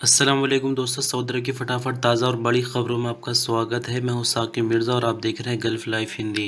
अस्सलाम वालेकुम दोस्तों, सऊदी अरब की फटाफट ताज़ा और बड़ी खबरों में आपका स्वागत है। मैं हूं साकिब मिर्ज़ा और आप देख रहे हैं गल्फ लाइफ हिंदी।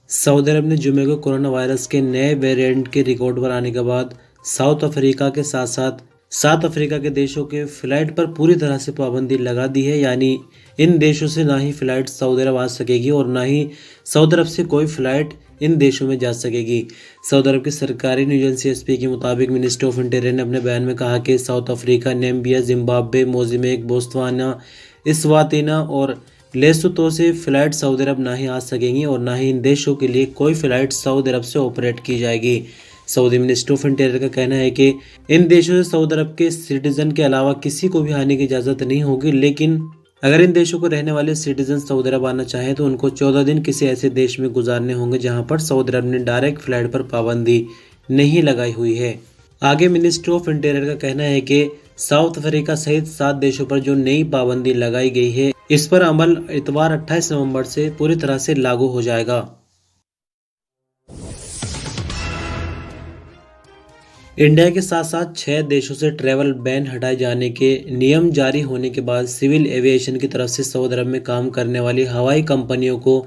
सऊदी अरब ने जुमे को कोरोना वायरस के नए वेरिएंट के रिकॉर्ड पर आने के बाद साउथ अफ्रीका के साथ साथ 7 अफ्रीका के देशों के फ्लाइट पर पूरी तरह से पाबंदी लगा दी है। यानी इन देशों से ना ही फ्लाइट सऊदी अरब आ सकेगी और ना ही सऊदी अरब से कोई फ्लाइट इन देशों में जा सकेगी। सऊदी अरब की सरकारी न्यूज़ एजेंसी एसपी के मुताबिक मिनिस्ट्री ऑफ इंटीरियर ने अपने बयान में कहा कि South Africa, Namibia, Zimbabwe, Mozambique, Botswana, Eswatini और लेसोतो से फ्लाइट सऊदी अरब ना ही आ सकेंगी और ना ही इन देशों के लिए कोई फ्लाइट सऊदी अरब से ऑपरेट की जाएगी। सऊदी मिनिस्ट्री ऑफ इंटीरियर का कहना है कि इन देशों से सऊदी अरब के सिटीजन के अलावा किसी को भी आने की इजाज़त नहीं होगी, लेकिन अगर इन देशों को रहने वाले सिटीजन सऊदी अरब आना चाहें तो उनको 14 दिन किसी ऐसे देश में गुजारने होंगे जहां पर सऊदी अरब ने डायरेक्ट फ्लाइट पर पाबंदी नहीं लगाई हुई है। आगे मिनिस्ट्री ऑफ इंटीरियर का कहना है कि साउथ अफ्रीका सहित 7 देशों पर जो नई पाबंदी लगाई गई है, इस पर अमल इतवार 28 नवंबर से पूरी तरह से लागू हो जाएगा। इंडिया के साथ साथ 6 देशों से ट्रैवल बैन हटाए जाने के नियम जारी होने के बाद सिविल एविएशन की तरफ से सऊदी अरब में काम करने वाली हवाई कंपनियों को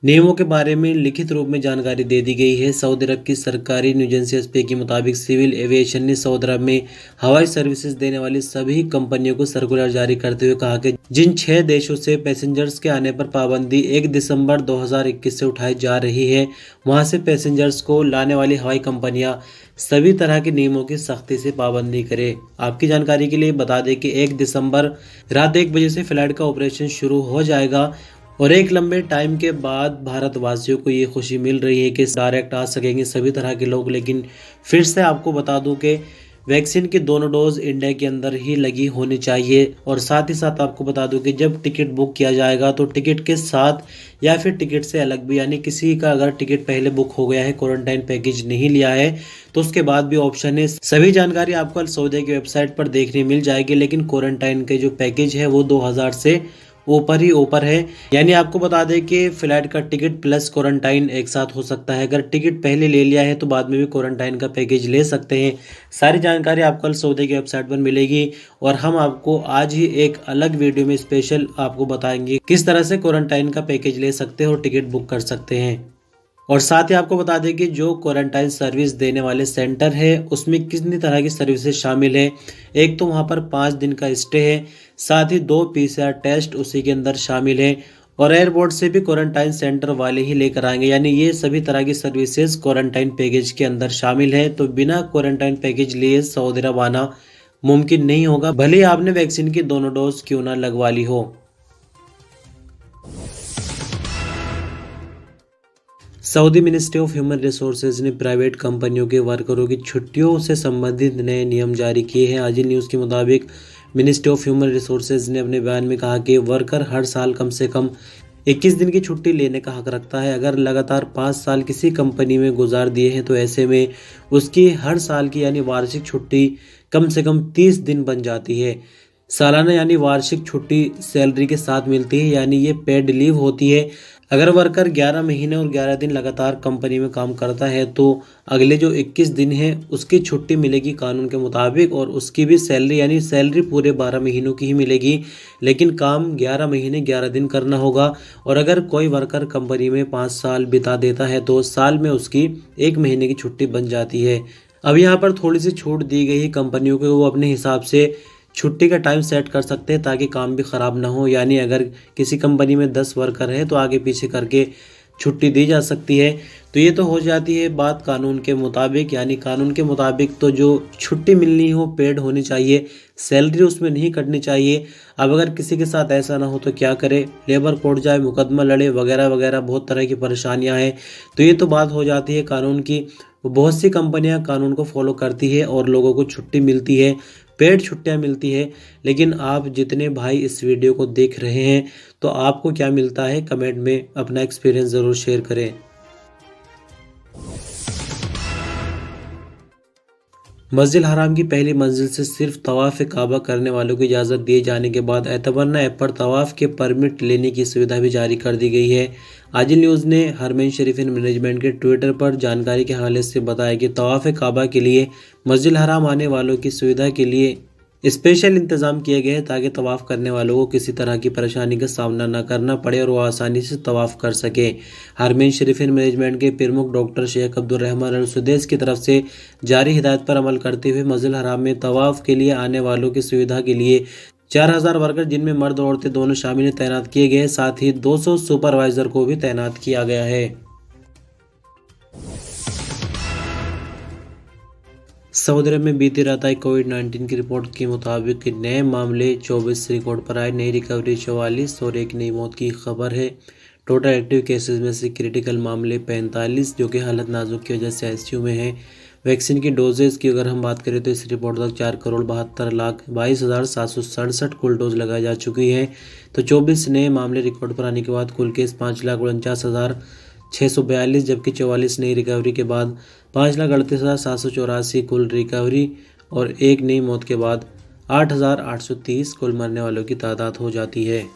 नियमों के बारे में लिखित रूप में जानकारी दे दी गई है। सऊदी अरब की सरकारी न्यूज़ एजेंसी एसपी के मुताबिक सिविल एविएशन ने सऊदी अरब में हवाई सर्विसेज देने वाली सभी कंपनियों को सर्कुलर जारी करते हुए कहा कि जिन 6 देशों से पैसेंजर्स के आने पर पाबंदी 1 दिसंबर 2021 से उठाई जा रही है, वहां से पैसेंजर्स को लाने वाली हवाई कंपनियां सभी तरह के नियमों की सख्ती से पाबंदी करें। आपकी जानकारी के लिए बता दें कि 1 दिसंबर रात 1 बजे से फ्लाइट का ऑपरेशन शुरू हो जाएगा और एक लंबे टाइम के बाद भारतवासियों को ये खुशी मिल रही है कि डायरेक्ट आ सकेंगे सभी तरह के लोग। लेकिन फिर से आपको बता दूं कि वैक्सीन की दोनों डोज इंडिया के अंदर ही लगी होनी चाहिए और साथ ही साथ आपको बता दूं कि जब टिकट बुक किया जाएगा तो टिकट के साथ या फिर टिकट से अलग भी, यानी किसी का अगर टिकट पहले बुक हो गया है, क्वारंटाइन पैकेज नहीं लिया है, तो उसके बाद भी ऑप्शन है। सभी जानकारी आपको सऊदी की वेबसाइट पर देखने मिल जाएगी, लेकिन क्वारंटाइन के जो पैकेज है वो 2000 से ऊपर ही ऊपर है। यानी आपको बता दें कि फ्लाइट का टिकट प्लस क्वारंटाइन एक साथ हो सकता है। अगर टिकट पहले ले लिया है तो बाद में भी क्वारंटाइन का पैकेज ले सकते हैं। सारी जानकारी आपको अल सऊदी की वेबसाइट पर मिलेगी और हम आपको आज ही एक अलग वीडियो में स्पेशल आपको बताएंगे किस तरह से क्वारंटाइन का पैकेज ले सकते हैं और टिकट बुक कर सकते हैं। और साथ ही आपको बता दें कि जो क्वारंटाइन सर्विस देने वाले सेंटर है उसमें कितनी तरह की सर्विसेज शामिल है। एक तो वहाँ पर 5 दिन का स्टे है, साथ ही 2 PCR टेस्ट उसी के अंदर शामिल है और एयरपोर्ट से भी क्वारंटाइन सेंटर वाले ही लेकर आएंगे। यानी ये सभी तरह की सर्विसेज क्वारंटाइन पैकेज के अंदर शामिल है। तो बिना क्वारंटाइन पैकेज लिए सऊदी अरब आना मुमकिन नहीं होगा, भले ही आपने वैक्सीन की दोनों डोज क्यों ना लगवा ली हो। Saudi ministry of human resources ने प्राइवेट कंपनियों के वर्करों की छुट्टियों से संबंधित नए नियम जारी किए हैं। आज न्यूज़ के मुताबिक मिनिस्ट्री ऑफ ह्यूमन रिसोर्सेज ने अपने बयान में कहा कि वर्कर हर साल कम से कम 21 दिन की छुट्टी लेने का हक रखता है। अगर लगातार 5 साल किसी कंपनी में गुजार दिए हैं तो ऐसे में उसकी हर साल की यानी वार्षिक छुट्टी कम से कम 30 दिन बन जाती है। सालाना यानी वार्षिक छुट्टी सैलरी के साथ मिलती है, यानी ये पेड लीव होती है। अगर वर्कर 11 महीने और 11 दिन लगातार कंपनी में काम करता है तो अगले जो 21 दिन है उसकी छुट्टी मिलेगी कानून के मुताबिक और उसकी भी सैलरी यानी सैलरी पूरे 12 महीनों की ही मिलेगी, लेकिन काम 11 महीने 11 दिन करना होगा। और अगर कोई वर्कर कंपनी में 5 साल बिता देता है तो साल में उसकी 1 महीने की छुट्टी बन जाती है। अब यहाँ पर थोड़ी सी छूट दी गई है कंपनियों को, वो अपने हिसाब से छुट्टी का टाइम सेट कर सकते हैं ताकि काम भी ख़राब ना हो। यानी अगर किसी कंपनी में 10 वर्कर है तो आगे पीछे करके छुट्टी दी जा सकती है। तो ये तो हो जाती है बात कानून के मुताबिक, यानी कानून के मुताबिक तो जो छुट्टी मिलनी हो पेड होनी चाहिए, सैलरी उसमें नहीं कटनी चाहिए। अब अगर किसी के साथ ऐसा ना हो तो क्या करे, लेबर कोर्ट जाए, मुकदमा लड़े, वगैरह वगैरह बहुत तरह की परेशानियां हैं। तो ये तो बात हो जाती है कानून की। बहुत सी कंपनियां कानून को फॉलो करती है और लोगों को छुट्टी मिलती है, पेड छुट्टियां मिलती है। लेकिन आप जितने भाई इस वीडियो को देख रहे हैं तो आपको क्या मिलता है, कमेंट में अपना एक्सपीरियंस ज़रूर शेयर करें। मस्जिद हराम की पहली मंजिल से सिर्फ तवाफ़ काबा करने वालों को इजाज़त दिए जाने के बाद एतमन्ना ऐप पर तवाफ़ के परमिट लेने की सुविधा भी जारी कर दी गई है। आजिल न्यूज़ ने हरमैन शरीफीन मैनेजमेंट के ट्विटर पर जानकारी के हवाले से बताया कि तवाफ़ काबा के लिए मस्जिद हराम आने वालों की सुविधा के लिए स्पेशल इंतज़ाम किए गए हैं ताकि तवाफ़ करने वालों को किसी तरह की परेशानी का सामना न करना पड़े और वो आसानी से तवाफ़ कर सके। हरमैन शरीफीन मैनेजमेंट के प्रमुख डॉक्टर शेख अब्दुर्रहमान अल सुदैस की तरफ से जारी हिदायत पर अमल करते हुए मस्जिद हराम में तवाफ़ के लिए आने वालों की सुविधा के लिए 4000 वर्कर जिनमें मर्द और औरतें दोनों शामिल तैनात किए गए। साथ ही 200 सुपरवाइज़र को भी तैनात किया गया है। सऊदी अरब में बीती रात आई कोविड-19 की रिपोर्ट के मुताबिक नए मामले 24 रिकॉर्ड पर आए, नई रिकवरी 44 और एक नई मौत की खबर है। टोटल एक्टिव केसेस में से क्रिटिकल मामले 45 जो कि हालत नाजुक की वजह से आईसीयू में है। वैक्सीन की डोजेज की अगर हम बात करें तो इस रिपोर्ट तक 4,72,22,767 कुल डोज लगाई जा चुकी है। तो 24 नए मामले रिकॉर्ड पर आने के बाद कुल केस 5,49,642 जबकि 44 नई रिकवरी के बाद 5,38,784 कुल रिकवरी और एक नई मौत के बाद 8,830 कुल मरने वालों की तादाद हो जाती है।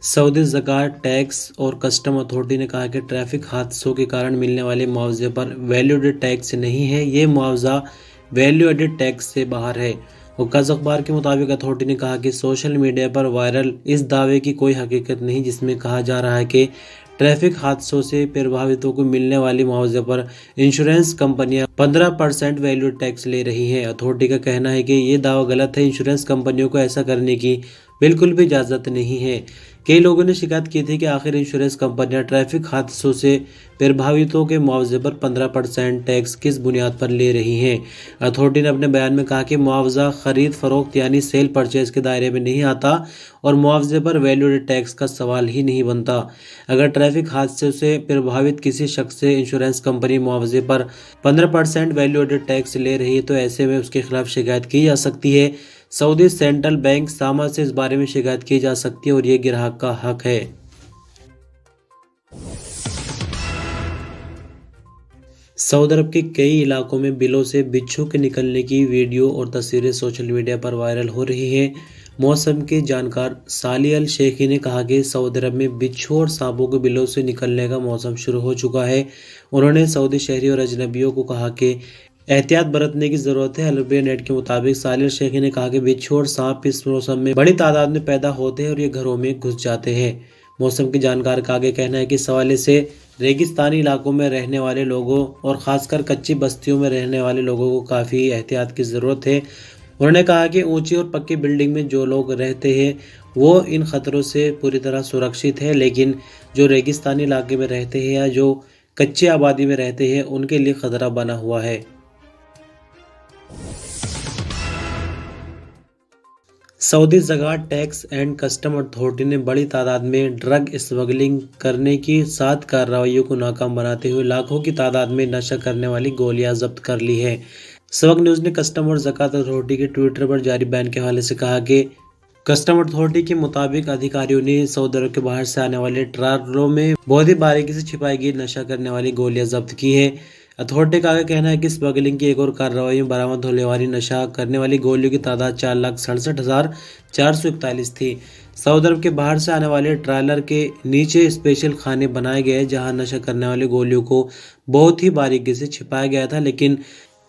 सऊदी ज़कात टैक्स और कस्टम अथॉरिटी ने कहा कि ट्रैफिक हादसों के कारण मिलने वाले मुआवजे पर वैल्यू एडेड टैक्स नहीं है, ये मुआवजा वैल्यू एडेड टैक्स से बाहर है। और कज़ अखबार के मुताबिक अथॉरिटी ने कहा कि सोशल मीडिया पर वायरल इस दावे की कोई हकीकत नहीं जिसमें कहा जा रहा है कि ट्रैफिक हादसों से प्रभावितों को मिलने वाली मुआवजे पर इंश्योरेंस कंपनियां 15% वैल्यू टैक्स ले रही हैं। अथॉरिटी का कहना है कि ये दावा गलत है, इंश्योरेंस कंपनियों को ऐसा करने की बिल्कुल भी इजाज़त नहीं है। कई लोगों ने शिकायत की थी कि आखिर इंश्योरेंस कंपनियां ट्रैफिक हादसों से प्रभावितों के मुआवजे पर 15% टैक्स किस बुनियाद पर ले रही हैं। अथॉरिटी ने अपने बयान में कहा कि मुआवजा खरीद फरोख्त यानी सेल परचेज के दायरे में नहीं आता और मुआवजे पर वैल्यू एडेड टैक्स का सवाल ही नहीं बनता। अगर ट्रैफिक हादसे से प्रभावित किसी शख्स से इंश्योरेंस कंपनी मुआवजे पर 15% वैल्यू एडेड टैक्स ले रही है तो ऐसे में उसके खिलाफ शिकायत की जा सकती है। सऊदी सेंट्रल बैंक सामा से इस बारे में शिकायत की जा सकती है और ये ग्राहक का हक है। सऊदी अरब के कई इलाकों में बिलों से बिच्छू के निकलने की वीडियो और तस्वीरें सोशल मीडिया पर वायरल हो रही हैं। मौसम के जानकार साली अल शेखी ने कहा कि सऊदी अरब में बिच्छू और सांपों के बिलों से निकलने का मौसम शुरू हो चुका है। उन्होंने सऊदी शहरी और अजनबियों को कहा कि एहतियात बरतने की ज़रूरत है। अरबिया नेट के मुताबिक साली अल शेखी ने कहा कि बिच्छू और सांप इस मौसम में बड़ी तादाद में पैदा होते हैं और ये घरों में घुस जाते हैं। मौसम के जानकार का आगे कहना है कि इस हवाले से रेगिस्तानी इलाकों में रहने वाले लोगों और ख़ासकर कच्ची बस्तियों में रहने वाले लोगों को काफ़ी एहतियात की ज़रूरत है। उन्होंने कहा कि ऊंची और पक्की बिल्डिंग में जो लोग रहते हैं वो इन ख़तरों से पूरी तरह सुरक्षित है, लेकिन जो रेगिस्तानी इलाके में रहते हैं या जो कच्ची आबादी में रहते हैं उनके लिए ख़तरा बना हुआ है। सऊदी ज़कात टैक्स एंड कस्टम अथॉरिटी ने बड़ी तादाद में ड्रग स्मगलिंग करने की 7 कार्रवाइयों को नाकाम बनाते हुए लाखों की तादाद में नशा करने वाली गोलियां जब्त कर ली है। सबक न्यूज़ ने कस्टम और ज़कात अथॉरिटी के ट्विटर पर जारी बयान के हवाले से कहा कि कस्टम अथॉरिटी के मुताबिक अधिकारियों ने सऊदी अरब के बाहर से आने वाले ट्रालों में बहुत ही बारीकी से छिपाई गई नशा करने वाली गोलियां जब्त की है। अथॉरिटी का आगे कहना है कि स्मगलिंग की एक और कार्रवाई में बरामद होने वाली नशा करने वाली गोलियों की तादाद 4,67,441 थी। सऊदी अरब के बाहर से आने वाले ट्रायलर के नीचे स्पेशल खाने बनाए गए जहां नशा करने वाली गोलियों को बहुत ही बारीकी से छिपाया गया था, लेकिन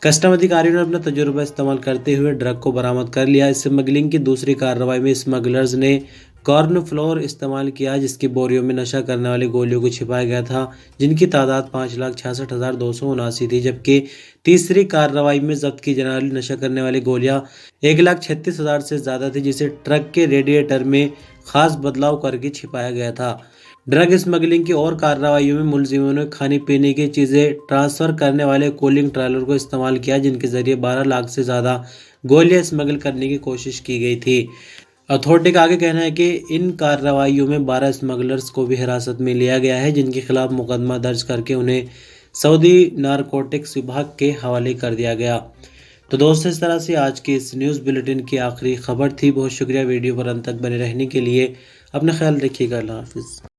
कस्टम अधिकारियों ने अपना तजुर्बा इस्तेमाल करते हुए ड्रग को बरामद कर लिया। स्मगलिंग की दूसरी कार्रवाई में स्मगलर्स ने कॉर्न फ्लोर इस्तेमाल किया जिसकी बोरियों में नशा करने वाली गोलियों को छिपाया गया था, जिनकी तादाद 5,66,279 थी। जबकि तीसरी कार्रवाई में जब्त की जाने वाली नशा करने वाली गोलियां 1,36,000 से ज़्यादा थी, जिसे ट्रक के रेडिएटर में खास बदलाव करके छिपाया गया था। ड्रग स्मगलिंग की और कार्रवाइयों में मुलजिमों ने खाने पीने की चीज़ें ट्रांसफ़र करने वाले कूलिंग ट्रायलर को इस्तेमाल किया, जिनके ज़रिए 12 लाख से ज़्यादा गोलियां स्मगल करने की कोशिश की गई थी। अथॉरिटी का आगे कहना है कि इन कार्रवाइयों में 12 स्मगलर्स को भी हिरासत में लिया गया है, जिनके खिलाफ मुकदमा दर्ज करके उन्हें सऊदी नारकोटिक्स विभाग के हवाले कर दिया गया। तो दोस्तों, इस तरह से आज की इस न्यूज़ बुलेटिन की आखिरी खबर थी। बहुत शुक्रिया वीडियो पर अंत तक बने रहने के लिए। अपना ख्याल रखिएगा। अल्लाह हाफिज़।